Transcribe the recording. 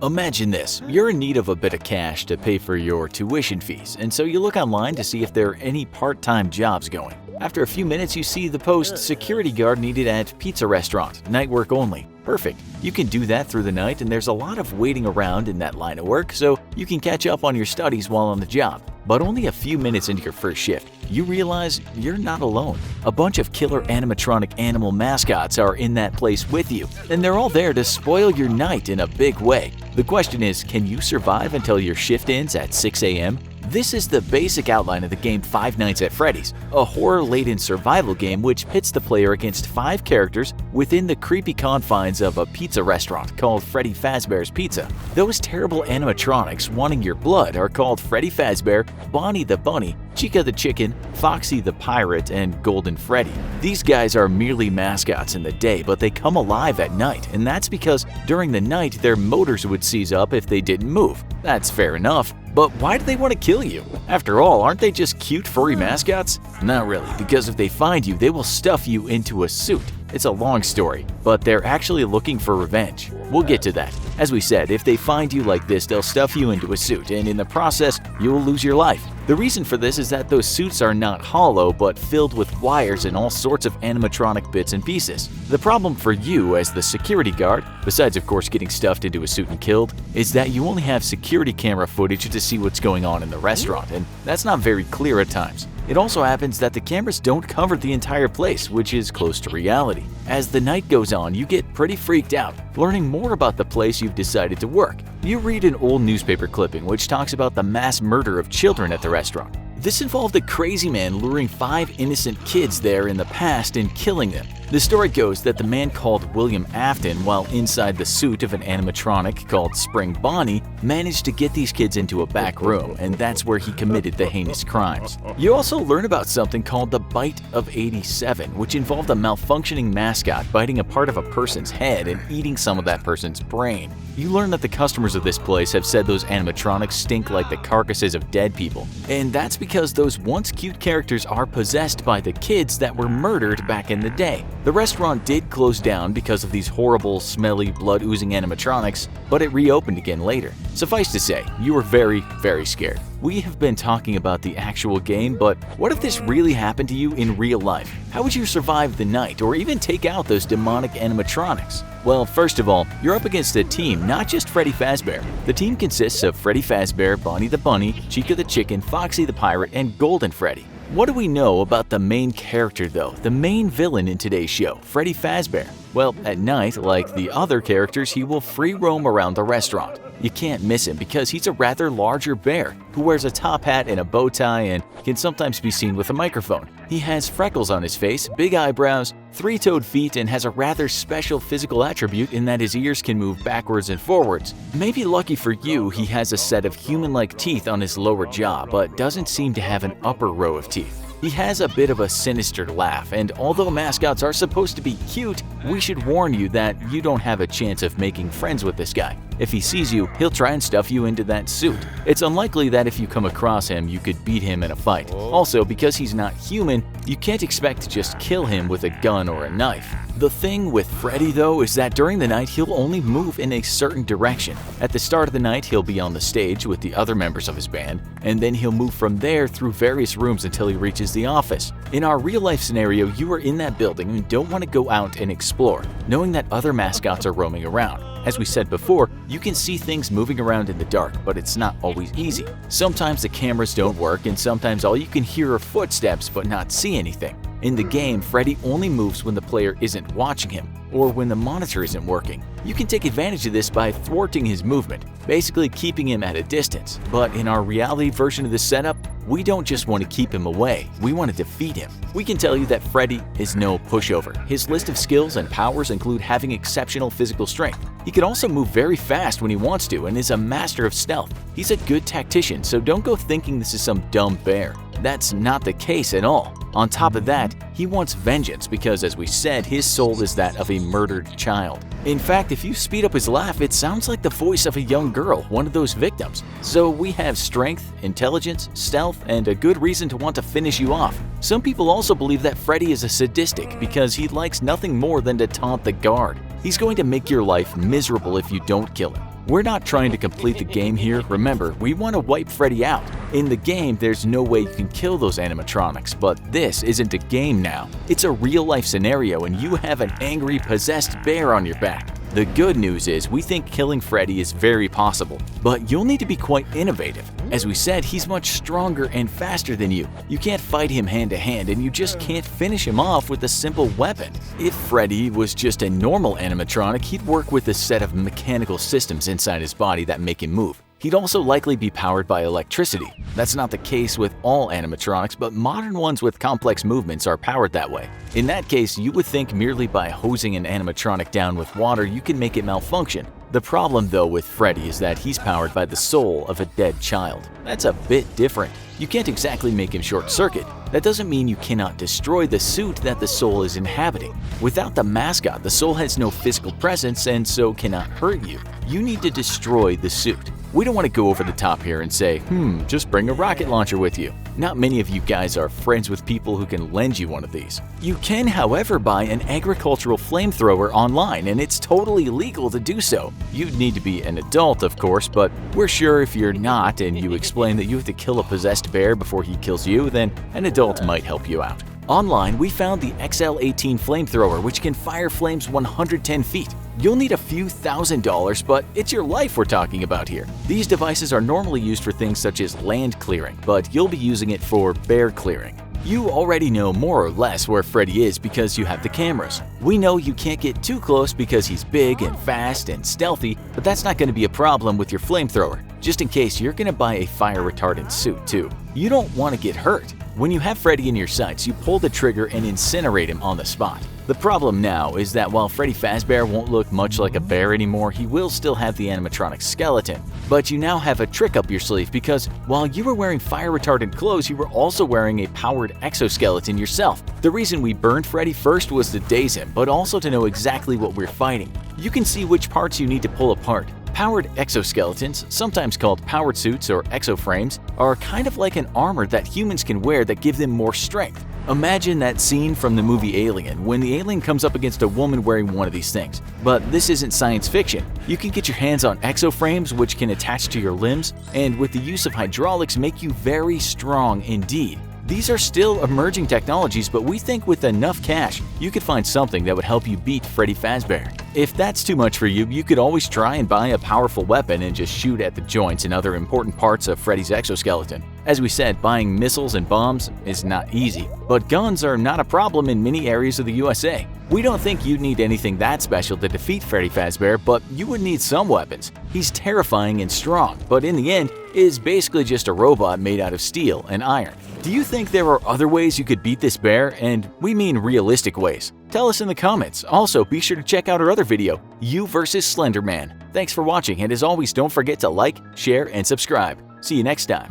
Imagine this, you're in need of a bit of cash to pay for your tuition fees, and so you look online to see if there are any part-time jobs going. After a few minutes, you see the post security guard needed at pizza restaurant, night work only. Perfect. You can do that through the night, and there's a lot of waiting around in that line of work, so you can catch up on your studies while on the job. But only a few minutes into your first shift, you realize you're not alone. A bunch of killer animatronic animal mascots are in that place with you, and they're all there to spoil your night in a big way. The question is, can you survive until your shift ends at 6 a.m.? This is the basic outline of the game Five Nights at Freddy's, a horror-laden survival game which pits the player against 5 characters within the creepy confines of a pizza restaurant called Freddy Fazbear's Pizza. Those terrible animatronics wanting your blood are called Freddy Fazbear, Bonnie the Bunny, Chica the Chicken, Foxy the Pirate, and Golden Freddy. These guys are merely mascots in the day, but they come alive at night, and that's because during the night their motors would seize up if they didn't move. That's fair enough. But why do they want to kill you? After all, aren't they just cute furry mascots? Not really, because if they find you, they will stuff you into a suit. It's a long story, but they're actually looking for revenge. We'll get to that. As we said, if they find you like this, they'll stuff you into a suit, and in the process, you'll lose your life. The reason for this is that those suits are not hollow, but filled with wires and all sorts of animatronic bits and pieces. The problem for you as the security guard, besides of course getting stuffed into a suit and killed, is that you only have security camera footage to see what's going on in the restaurant, and that's not very clear at times. It also happens that the cameras don't cover the entire place, which is close to reality. As the night goes on, you get pretty freaked out, learning more about the place you've decided to work. You read an old newspaper clipping which talks about the mass murder of children at the restaurant. This involved a crazy man luring 5 innocent kids there in the past and killing them. The story goes that the man called William Afton, while inside the suit of an animatronic called Spring Bonnie, managed to get these kids into a back room, and that's where he committed the heinous crimes. You also learn about something called the Bite of 87, which involved a malfunctioning mascot biting a part of a person's head and eating some of that person's brain. You learn that the customers of this place have said those animatronics stink like the carcasses of dead people, and that's because those once cute characters are possessed by the kids that were murdered back in the day. The restaurant did close down because of these horrible, smelly, blood-oozing animatronics, but it reopened again later. Suffice to say, you were very, very scared. We have been talking about the actual game, but what if this really happened to you in real life? How would you survive the night or even take out those demonic animatronics? Well, first of all, you're up against a team, not just Freddy Fazbear. The team consists of Freddy Fazbear, Bonnie the Bunny, Chica the Chicken, Foxy the Pirate, and Golden Freddy. What do we know about the main character though, the main villain in today's show, Freddy Fazbear? Well, at night, like the other characters, he will free roam around the restaurant. You can't miss him because he's a rather larger bear who wears a top hat and a bow tie and can sometimes be seen with a microphone. He has freckles on his face, big eyebrows, 3-toed feet, and has a rather special physical attribute in that his ears can move backwards and forwards. Maybe lucky for you, he has a set of human-like teeth on his lower jaw, but doesn't seem to have an upper row of teeth. He has a bit of a sinister laugh, and although mascots are supposed to be cute, we should warn you that you don't have a chance of making friends with this guy. If he sees you, he'll try and stuff you into that suit. It's unlikely that if you come across him, you could beat him in a fight. Also, because he's not human, you can't expect to just kill him with a gun or a knife. The thing with Freddy though is that during the night he'll only move in a certain direction. At the start of the night he'll be on the stage with the other members of his band, and then he'll move from there through various rooms until he reaches the office. In our real life scenario, you are in that building and don't want to go out and explore, knowing that other mascots are roaming around. As we said before, you can see things moving around in the dark, but it's not always easy. Sometimes the cameras don't work, and sometimes all you can hear are footsteps but not see anything. In the game, Freddy only moves when the player isn't watching him, or when the monitor isn't working. You can take advantage of this by thwarting his movement, basically keeping him at a distance. But in our reality version of this setup, we don't just want to keep him away, we want to defeat him. We can tell you that Freddy is no pushover. His list of skills and powers include having exceptional physical strength. He can also move very fast when he wants to and is a master of stealth. He's a good tactician, so don't go thinking this is some dumb bear. That's not the case at all. On top of that, he wants vengeance because, as we said, his soul is that of a murdered child. In fact, if you speed up his laugh, it sounds like the voice of a young girl, one of those victims. So we have strength, intelligence, stealth, and a good reason to want to finish you off. Some people also believe that Freddy is a sadistic because he likes nothing more than to taunt the guard. He's going to make your life miserable if you don't kill him. We're not trying to complete the game here. Remember, we want to wipe Freddy out. In the game, there's no way you can kill those animatronics, but this isn't a game now. It's a real-life scenario and you have an angry, possessed bear on your back. The good news is we think killing Freddy is very possible, but you'll need to be quite innovative. As we said, he's much stronger and faster than you. You can't fight him hand to hand and you just can't finish him off with a simple weapon. If Freddy was just a normal animatronic, he'd work with a set of mechanical systems inside his body that make him move. He'd also likely be powered by electricity. That's not the case with all animatronics, but modern ones with complex movements are powered that way. In that case, you would think merely by hosing an animatronic down with water you can make it malfunction. The problem though with Freddy is that he's powered by the soul of a dead child. That's a bit different. You can't exactly make him short-circuit. That doesn't mean you cannot destroy the suit that the soul is inhabiting. Without the mascot, the soul has no physical presence and so cannot hurt you. You need to destroy the suit. We don't want to go over the top here and say, just bring a rocket launcher with you. Not many of you guys are friends with people who can lend you one of these. You can, however, buy an agricultural flamethrower online, and it's totally legal to do so. You'd need to be an adult, of course, but we're sure if you're not and you explain that you have to kill a possessed bear before he kills you, then an adult might help you out. Online, we found the XL18 flamethrower, which can fire flames 110 feet. You'll need a few $1,000s, but it's your life we're talking about here. These devices are normally used for things such as land clearing, but you'll be using it for bear clearing. You already know more or less where Freddy is because you have the cameras. We know you can't get too close because he's big and fast and stealthy, but that's not going to be a problem with your flamethrower. Just in case, you're going to buy a fire retardant suit too. You don't want to get hurt. When you have Freddy in your sights, you pull the trigger and incinerate him on the spot. The problem now is that while Freddy Fazbear won't look much like a bear anymore, he will still have the animatronic skeleton. But you now have a trick up your sleeve because while you were wearing fire-retardant clothes, you were also wearing a powered exoskeleton yourself. The reason we burned Freddy first was to daze him, but also to know exactly what we're fighting. You can see which parts you need to pull apart. Powered exoskeletons, sometimes called powered suits or exoframes, are kind of like an armor that humans can wear that give them more strength. Imagine that scene from the movie Alien when the alien comes up against a woman wearing one of these things. But this isn't science fiction. You can get your hands on exoframes which can attach to your limbs and with the use of hydraulics make you very strong indeed. These are still emerging technologies, but we think with enough cash, you could find something that would help you beat Freddy Fazbear. If that's too much for you, you could always try and buy a powerful weapon and just shoot at the joints and other important parts of Freddy's exoskeleton. As we said, buying missiles and bombs is not easy, but guns are not a problem in many areas of the USA. We don't think you'd need anything that special to defeat Freddy Fazbear, but you would need some weapons. He's terrifying and strong, but in the end, is basically just a robot made out of steel and iron. Do you think there are other ways you could beat this bear? And we mean realistic ways. Tell us in the comments. Also, be sure to check out our other video, You vs. Slender Man. Thanks for watching, and as always, don't forget to like, share, and subscribe. See you next time.